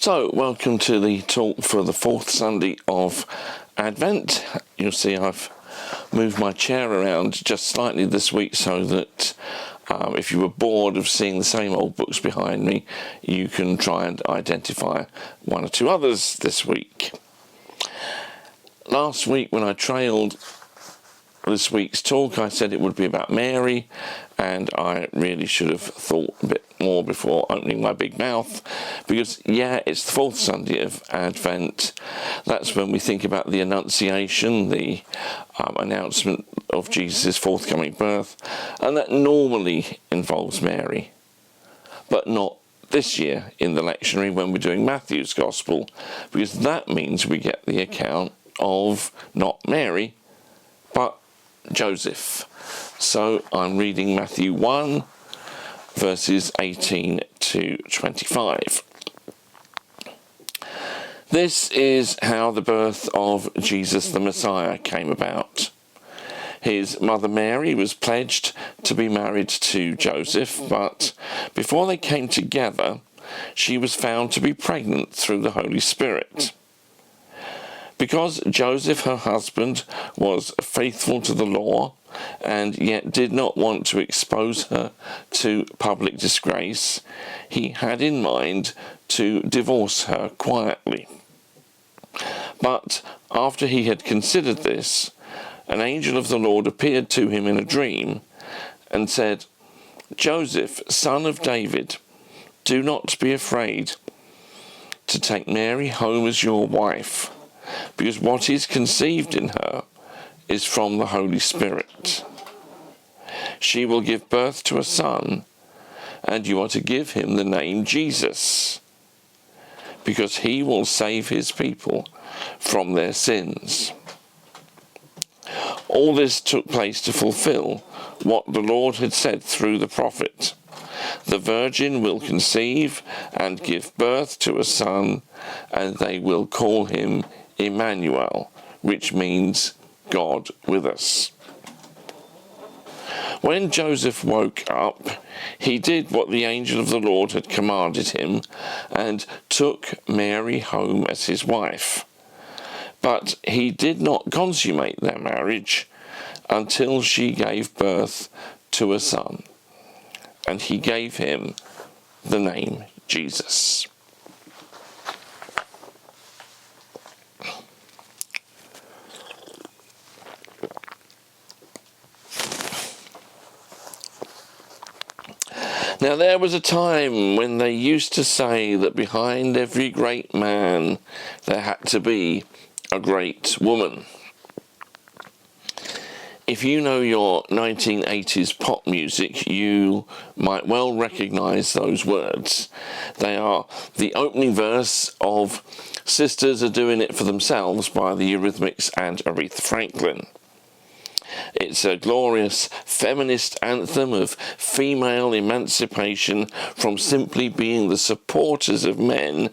So, welcome to the talk for the fourth Sunday of Advent. You'll see I've moved my chair around just slightly this week so that if you were bored of seeing the same old books behind me, you can try and identify one or two others this week. Last week when I trailed this week's talk, I said it would be about Mary, and I really should have thought a bit more before opening my big mouth, because it's the fourth Sunday of Advent. That's when we think about the Annunciation, the announcement of Jesus' forthcoming birth, and that normally involves Mary, but not this year in the lectionary when we're doing Matthew's Gospel, because that means we get the account of not Mary, but Joseph. So I'm reading Matthew 1, verses 18 to 25. This is how the birth of Jesus the Messiah came about. His mother Mary was pledged to be married to Joseph, but before they came together, she was found to be pregnant through the Holy Spirit. Because Joseph, her husband, was faithful to the law and yet did not want to expose her to public disgrace, he had in mind to divorce her quietly. But after he had considered this, an angel of the Lord appeared to him in a dream and said, "Joseph, son of David, do not be afraid to take Mary home as your wife, because what is conceived in her is from the Holy Spirit. She will give birth to a son, and you are to give him the name Jesus, because he will save his people from their sins." All this took place to fulfill what the Lord had said through the prophet. "The virgin will conceive and give birth to a son, and they will call him Emmanuel," which means God with us. When Joseph woke up, he did what the angel of the Lord had commanded him and took Mary home as his wife. But he did not consummate their marriage until she gave birth to a son, and he gave him the name Jesus. Now there was a time when they used to say that behind every great man there had to be a great woman. If you know your 1980s pop music, you might well recognise those words. They are the opening verse of "Sisters Are Doing It For Themselves" by the Eurythmics and Aretha Franklin. It's a glorious feminist anthem of female emancipation from simply being the supporters of men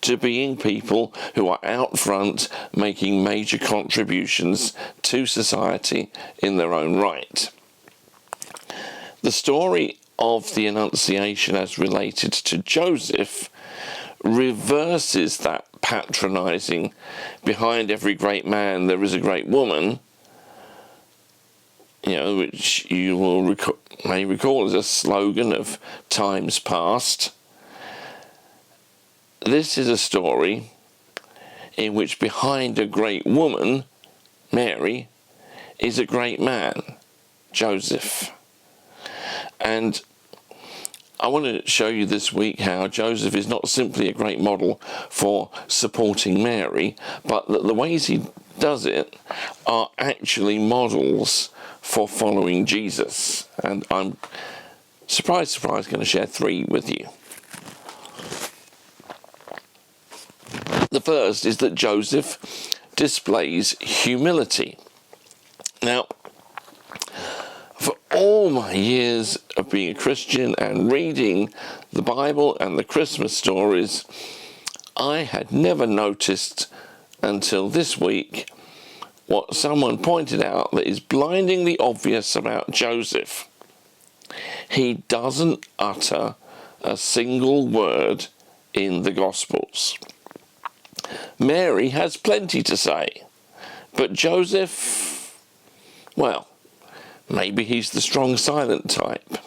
to being people who are out front making major contributions to society in their own right. The story of the Annunciation as related to Joseph reverses that patronising "behind every great man there is a great woman," which you will may recall as a slogan of times past. This is a story in which behind a great woman, Mary, is a great man, Joseph. And I want to show you this week how Joseph is not simply a great model for supporting Mary, but that the ways he does it are actually models for following Jesus. And I'm, surprise, going to share three with you. The first is that Joseph displays humility. Now, for all my years of being a Christian and reading the Bible and the Christmas stories, I had never noticed until this week what someone pointed out that is blindingly obvious about Joseph. He doesn't utter a single word in the Gospels. Mary has plenty to say, but Joseph, well, maybe he's the strong silent type.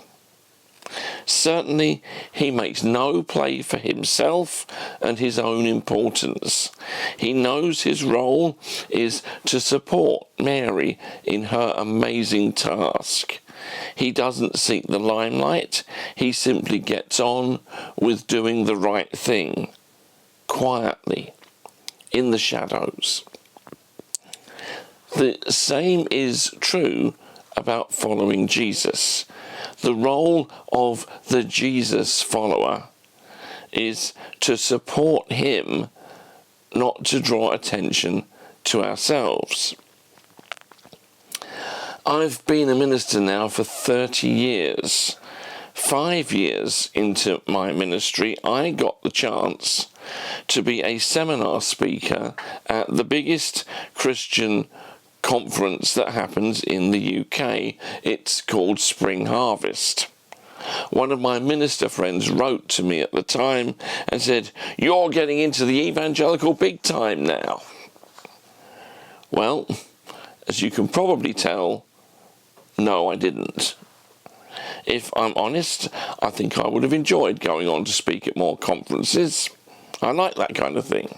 Certainly, he makes no play for himself and his own importance. He knows his role is to support Mary in her amazing task. He doesn't seek the limelight, he simply gets on with doing the right thing, quietly, in the shadows. The same is true about following Jesus. The role of the Jesus follower is to support him, not to draw attention to ourselves. I've been a minister now for 30 years. 5 years into my ministry, I got the chance to be a seminar speaker at the biggest Christian conference that happens in the UK. It's called Spring Harvest. One of my minister friends wrote to me at the time and said, "You're getting into the evangelical big time now." Well, as you can probably tell, no, I didn't. If I'm honest, I think I would have enjoyed going on to speak at more conferences. I like that kind of thing.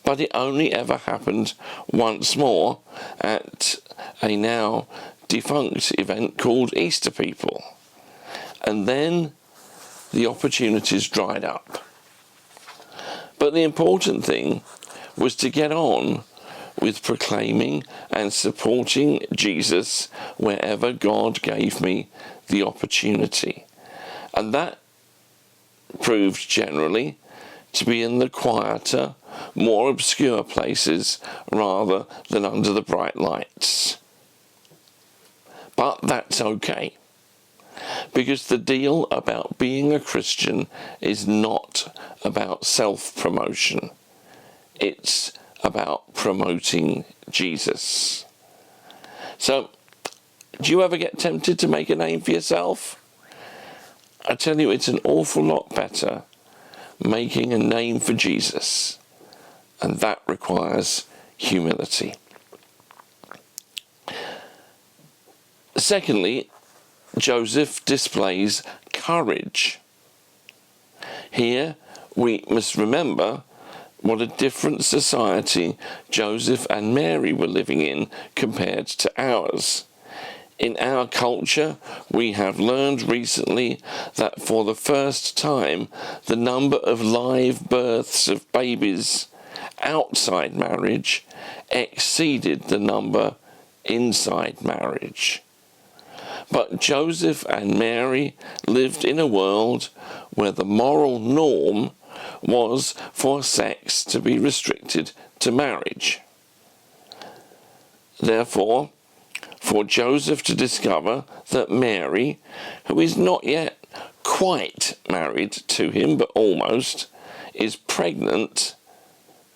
But it only ever happened once more at a now defunct event called Easter People. And then the opportunities dried up. But the important thing was to get on with proclaiming and supporting Jesus wherever God gave me the opportunity. And that proved generally to be in the quieter, more obscure places rather than under the bright lights. But that's okay, because the deal about being a Christian is not about self-promotion. It's about promoting Jesus. So, do you ever get tempted to make a name for yourself? I tell you, it's an awful lot better making a name for Jesus, and that requires humility. Secondly, Joseph displays courage. Here we must remember what a different society Joseph and Mary were living in compared to ours. In our culture, we have learned recently that for the first time, the number of live births of babies outside marriage exceeded the number inside marriage. But Joseph and Mary lived in a world where the moral norm was for sex to be restricted to marriage. Therefore, for Joseph to discover that Mary, who is not yet quite married to him, but almost, is pregnant,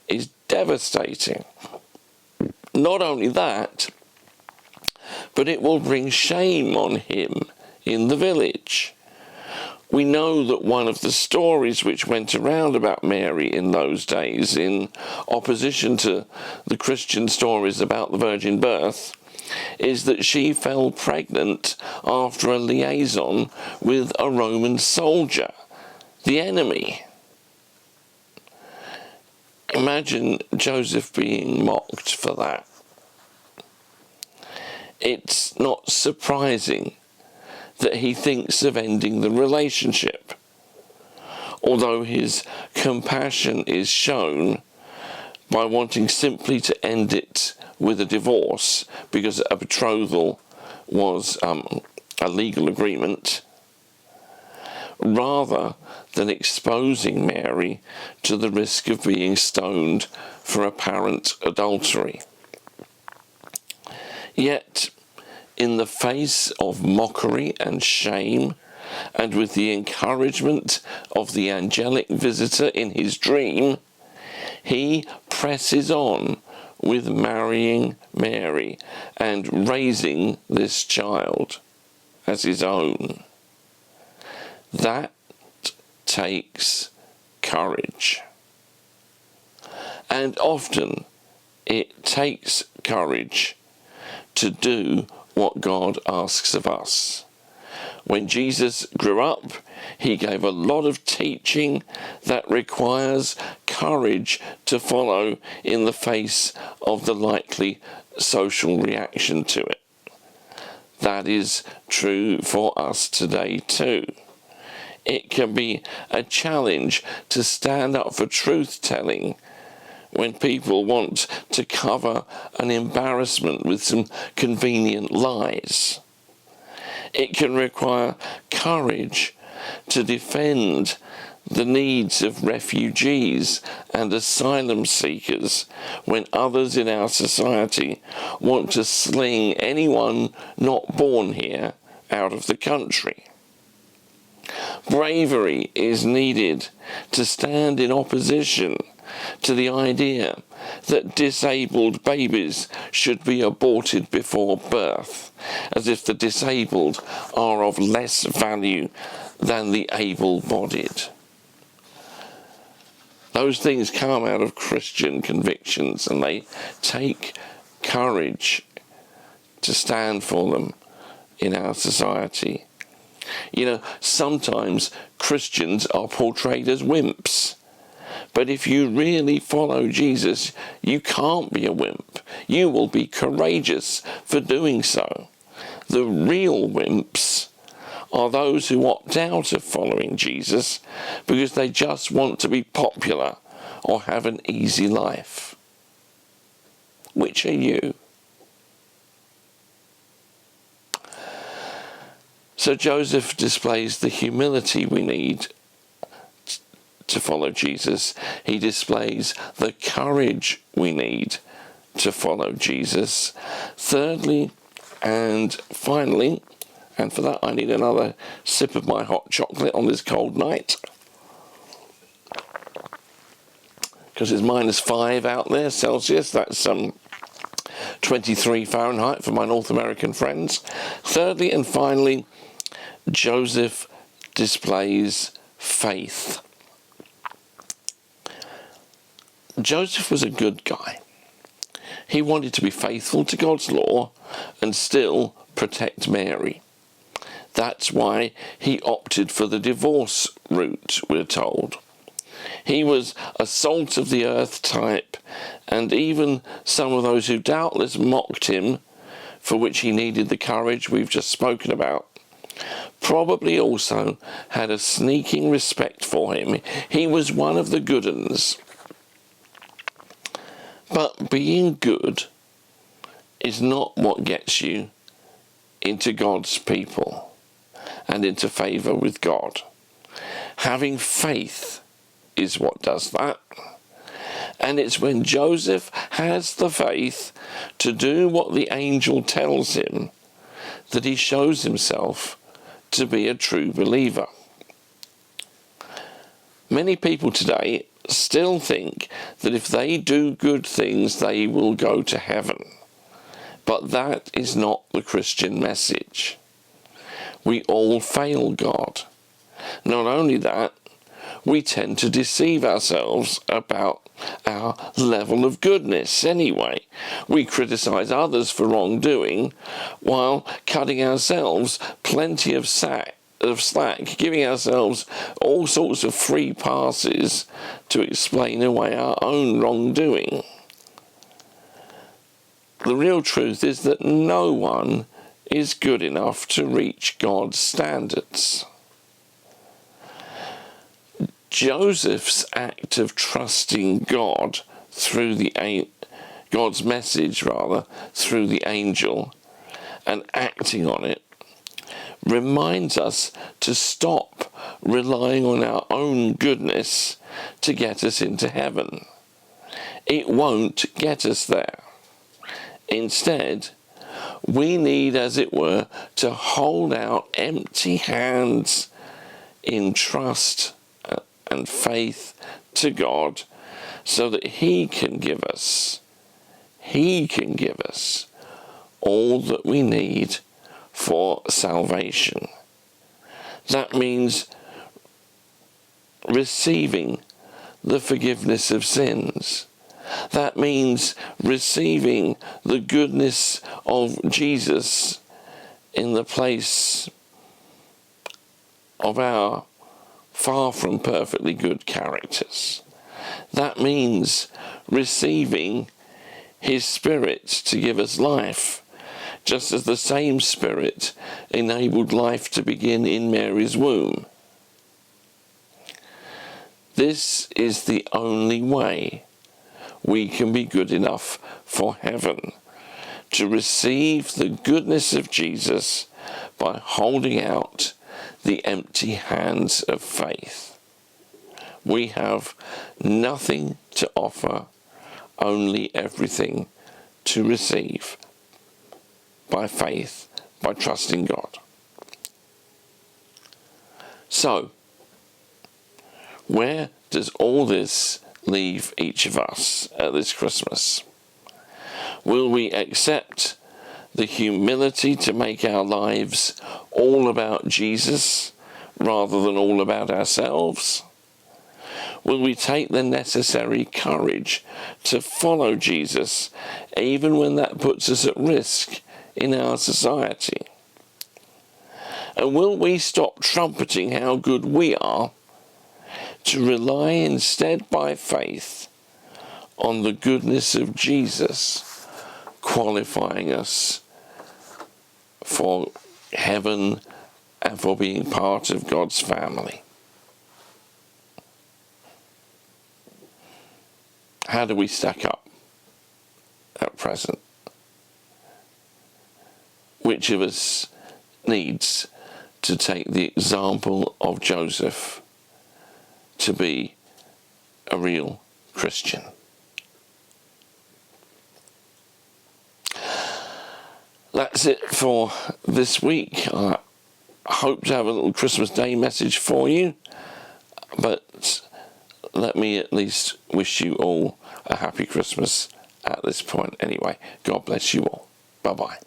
is devastating. Not only that, but it will bring shame on him in the village. We know that one of the stories which went around about Mary in those days, in opposition to the Christian stories about the virgin birth, is that she fell pregnant after a liaison with a Roman soldier, the enemy. Imagine Joseph being mocked for that. It's not surprising that he thinks of ending the relationship, although his compassion is shown by wanting simply to end it with a divorce, because a betrothal was a legal agreement, rather than exposing Mary to the risk of being stoned for apparent adultery. Yet, in the face of mockery and shame, and with the encouragement of the angelic visitor in his dream, he presses on with marrying Mary and raising this child as his own. That takes courage. And often it takes courage to do what God asks of us. When Jesus grew up, he gave a lot of teaching that requires courage to follow in the face of the likely social reaction to it. That is true for us today too. It can be a challenge to stand up for truth-telling when people want to cover an embarrassment with some convenient lies. It can require courage to defend the needs of refugees and asylum seekers when others in our society want to sling anyone not born here out of the country. Bravery is needed to stand in opposition to the idea that disabled babies should be aborted before birth, as if the disabled are of less value than the able-bodied. Those things come out of Christian convictions, and they take courage to stand for them in our society. You know, sometimes Christians are portrayed as wimps. But if you really follow Jesus, you can't be a wimp. You will be courageous for doing so. The real wimps are those who opt out of following Jesus because they just want to be popular or have an easy life. Which are you? So Joseph displays the humility we need to follow Jesus. He displays the courage we need to follow Jesus. Thirdly and finally, and for that I need another sip of my hot chocolate on this cold night, because it's -5 out there Celsius. That's 23 Fahrenheit for my North American friends. Thirdly and finally, Joseph displays faith. Joseph was a good guy. He wanted to be faithful to God's law and still protect Mary. That's why he opted for the divorce route, we're told. He was a salt of the earth type, and even some of those who doubtless mocked him, for which he needed the courage we've just spoken about, probably also had a sneaking respect for him. He was one of the good uns. But being good is not what gets you into God's people and into favour with God. Having faith is what does that. And it's when Joseph has the faith to do what the angel tells him that he shows himself to be a true believer. Many people today still think that if they do good things, they will go to heaven. But that is not the Christian message. We all fail God. Not only that, we tend to deceive ourselves about our level of goodness anyway. We criticize others for wrongdoing while cutting ourselves plenty of slack, giving ourselves all sorts of free passes to explain away our own wrongdoing. The real truth is that no one is good enough to reach God's standards. Joseph's act of trusting God through God's message through the angel and acting on it reminds us to stop relying on our own goodness to get us into heaven. It won't get us there. Instead, we need, as it were, to hold out empty hands in trust and faith to God so that He can give us all that we need for salvation. That means receiving the forgiveness of sins. That means receiving the goodness of Jesus in the place of our far from perfectly good characters. That means receiving his Spirit to give us life, just as the same Spirit enabled life to begin in Mary's womb. This is the only way we can be good enough for heaven, to receive the goodness of Jesus by holding out the empty hands of faith. We have nothing to offer, only everything to receive by faith, by trusting God. So, where does all this leave each of us at this Christmas? Will we accept the humility to make our lives all about Jesus rather than all about ourselves? Will we take the necessary courage to follow Jesus even when that puts us at risk in our society? And will we stop trumpeting how good we are to rely instead by faith on the goodness of Jesus, qualifying us for heaven and for being part of God's family? How do we stack up at present? Which of us needs to take the example of Joseph to be a real Christian? That's it for this week. I hope to have a little Christmas Day message for you, but let me at least wish you all a happy Christmas at this point anyway. God bless you all. Bye-bye.